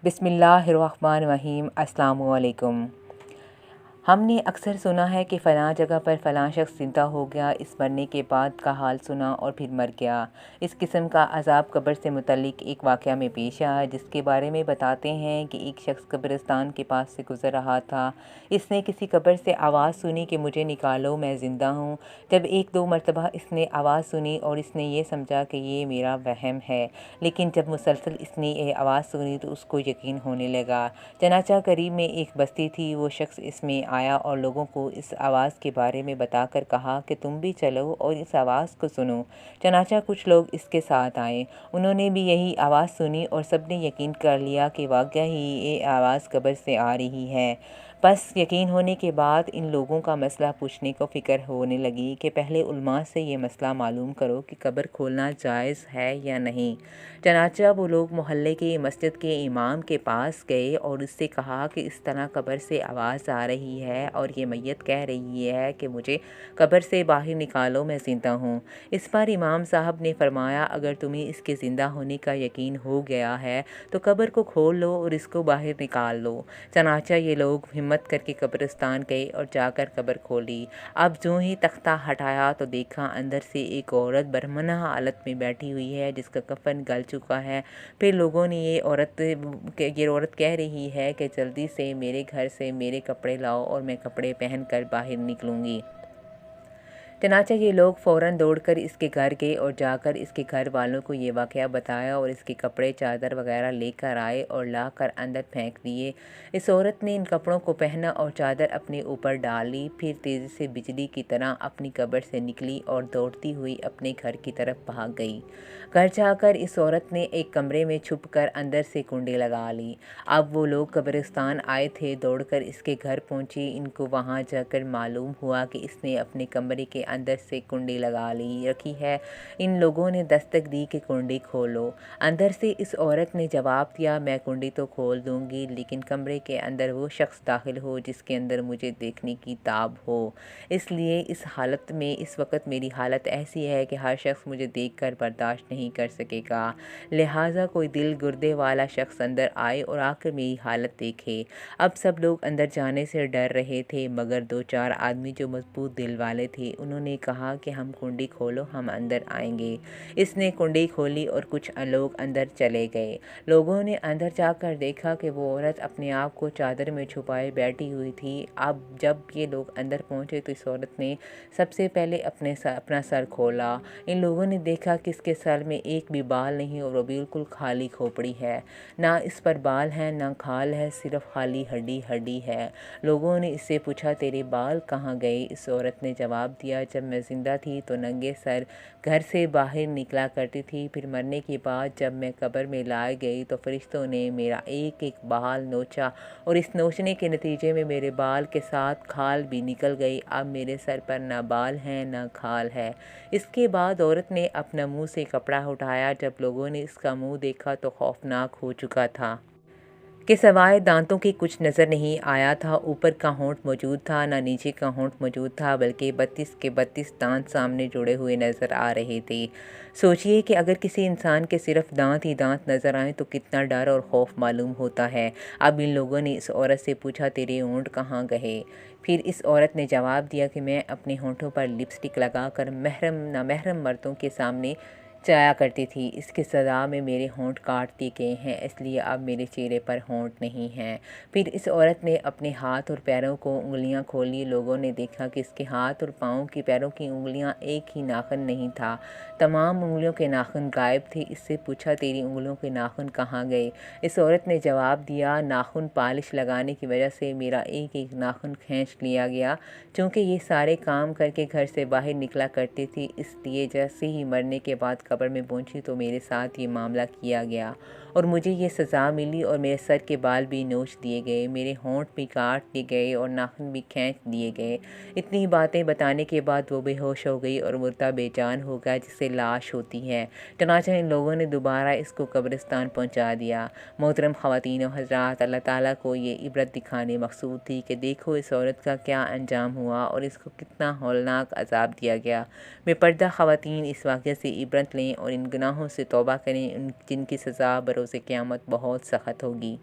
बिस्मिल्लाहिर्रहमानिर्रहीम। अस्सलामु अलैकुम। हमने अक्सर सुना है कि फ़लाँ जगह पर फ़लाँ शख्स ज़िंदा हो गया, इस मरने के बाद का हाल सुना और फिर मर गया। इस किस्म का अज़ाब कब्र से मुतल्लिक़ एक वाक़या में पेश आया, जिसके बारे में बताते हैं कि एक शख्स कब्रिस्तान के पास से गुज़र रहा था। इसने किसी कब्र से आवाज़ सुनी कि मुझे निकालो, मैं ज़िंदा हूँ। जब एक दो मरतबा इसने आवाज़ सुनी और इसने ये समझा कि ये मेरा वहम है, लेकिन जब मुसलसल इसने ये आवाज़ सुनी तो उसको यकीन होने लगा। चनाचा करीब में एक बस्ती थी। वो शख्स इसमें आया और लोगों को इस आवाज़ के बारे में बताकर कहा कि तुम भी चलो और इस आवाज़ को सुनो। चनाचा कुछ लोग इसके साथ आए। उन्होंने भी यही आवाज़ सुनी और सब ने यकीन कर लिया कि वाकई ही ये आवाज़ कब्र से आ रही है। बस यकीन होने के बाद इन लोगों का मसला पूछने को फ़िक्र होने लगी कि पहले उलमा से ये मसला मालूम करो कि कब्र खोलना जायज़ है या नहीं। चनाचा वो लोग मोहल्ले के मस्जिद के इमाम के पास गए और उससे कहा कि इस तरह कब्र से आवाज़ आ रही है और ये मैयत कह रही है कि मुझे कब्र से बाहर निकालो, मैं ज़िंदा हूँ। इस पर इमाम साहब ने फरमाया, अगर तुम्हें इसके ज़िंदा होने का यकीन हो गया है तो कब्र को खोल लो और इसको बाहर निकाल लो। चनाचा ये लोग हिम्मत करके कब्रिस्तान गए और जाकर कब्र खोली। अब जो ही तख्ता हटाया तो देखा अंदर से एक औरत बरहमना हालत में बैठी हुई है, जिसका कफन गल चुका है। फिर लोगों ने ये औरत कह रही है कि जल्दी से मेरे घर से मेरे कपड़े लाओ और मैं कपड़े पहनकर बाहर निकलूँगी। चनाचा ये लोग फ़ौरन दौड़कर इसके घर गए और जाकर इसके घर वालों को ये वाक़या बताया और इसके कपड़े चादर वगैरह लेकर आए और लाकर अंदर फेंक दिए। इस औरत ने इन कपड़ों को पहना और चादर अपने ऊपर डाली। फिर तेज़ी से बिजली की तरह अपनी कब्र से निकली और दौड़ती हुई अपने घर की तरफ भाग गई। घर जाकर इस औरत ने एक कमरे में छुपकर अंदर से कुंडी लगा ली। अब वो लोग कब्रिस्तान आए थे, दौड़कर इसके घर पहुँचे। इनको वहाँ जाकर मालूम हुआ कि इसने अपने कमरे के अंदर से कुंडी लगा ली रखी है। इन लोगों ने दस्तक दी कि कुंडी खोलो। अंदर से इस औरत ने जवाब दिया, मैं कुंडी तो खोल दूंगी, लेकिन कमरे के अंदर वो शख्स दाखिल हो जिसके अंदर मुझे देखने की ताब हो। इसलिए इस हालत में इस वक्त मेरी हालत ऐसी है कि हर शख्स मुझे देखकर बर्दाश्त नहीं कर सकेगा। लिहाजा कोई दिल गुर्दे वाला शख्स अंदर आए और आकर मेरी हालत देखे। अब सब लोग अंदर जाने से डर रहे थे, मगर दो चार आदमी जो मजबूत दिल वाले थे उन्होंने कहा कि हम कुंडी खोलो, हम अंदर आएंगे। इसने कुंडी खोली और कुछ लोग अंदर चले गए। लोगों ने अंदर जाकर देखा कि वो औरत अपने आप को चादर में छुपाए बैठी हुई थी। अब जब ये लोग अंदर पहुंचे तो इस औरत ने सबसे पहले अपना सर खोला। इन लोगों ने देखा कि इसके सर में एक भी बाल नहीं और वो बिल्कुल खाली खोपड़ी है। ना इस पर बाल हैं ना खाल है, सिर्फ खाली हड्डी हड्डी है। लोगों ने इससे पूछा, तेरे बाल कहाँ गए? इस औरत ने जवाब दिया, जब मैं ज़िंदा थी तो नंगे सर घर से बाहर निकला करती थी, फिर मरने के बाद जब मैं कब्र में लाई गई तो फरिश्तों ने मेरा एक एक बाल नोचा और इस नोचने के नतीजे में मेरे बाल के साथ खाल भी निकल गई। अब मेरे सर पर ना बाल हैं ना खाल है। इसके बाद औरत ने अपना मुंह से कपड़ा उठाया। जब लोगों ने इसका मुंह देखा तो खौफनाक हो चुका था कि सवाए दांतों की कुछ नज़र नहीं आया था। ऊपर का होंठ मौजूद था, ना नीचे का होंठ मौजूद था, बल्कि 32 के 32 दांत सामने जुड़े हुए नज़र आ रहे थे। सोचिए कि अगर किसी इंसान के सिर्फ दांत ही दांत नज़र आए तो कितना डर और खौफ मालूम होता है। अब इन लोगों ने इस औरत से पूछा, तेरे होंठ कहाँ गए? फिर इस औरत ने जवाब दिया कि मैं अपने होंठों पर लिपस्टिक लगाकर महरम नामहरम मर्दों के सामने जाया करती थी। इसकी सज़ा में मेरे होंठ काट दिए गए हैं, इसलिए अब मेरे चेहरे पर होंठ नहीं हैं। फिर इस औरत ने अपने हाथ और पैरों को उंगलियां खोली। लोगों ने देखा कि इसके हाथ और पाँव की पैरों की उंगलियां एक ही नाखून नहीं था, तमाम उंगलियों के नाखून गायब थे। इससे पूछा, तेरी उंगलियों के नाखून कहाँ गए? इस औरत ने जवाब दिया, नाखून पालिश लगाने की वजह से मेरा एक एक नाखून खींच लिया गया। चूँकि ये सारे काम करके घर से बाहर निकला करती थी, इसलिए जैसे ही मरने के बाद कब्र में पहुंची तो मेरे साथ ये मामला किया गया और मुझे ये सज़ा मिली और मेरे सर के बाल भी नोच दिए गए, मेरे होंठ भी काट दिए गए और नाखून भी खींच दिए गए। इतनी बातें बताने के बाद वो बेहोश हो गई और मुर्दा बेजान हो गया, जिससे लाश होती है। चनाचा इन लोगों ने दोबारा इसको कब्रिस्तान पहुँचा दिया। मोहतरम ख़वातीन और हज़रात, अल्लाह ताला को ये इबरत दिखाने मकसूद थी कि देखो इस औरत का क्या अंजाम हुआ और इसको कितना हौलनाक अजाब दिया गया। बेपर्दा ख़वातीन इस वाक़े से इबरत लें और इन गुनाहों से तौबा करें जिनकी सज़ा बरोज़ रोज़े क़यामत बहुत सख़्त होगी।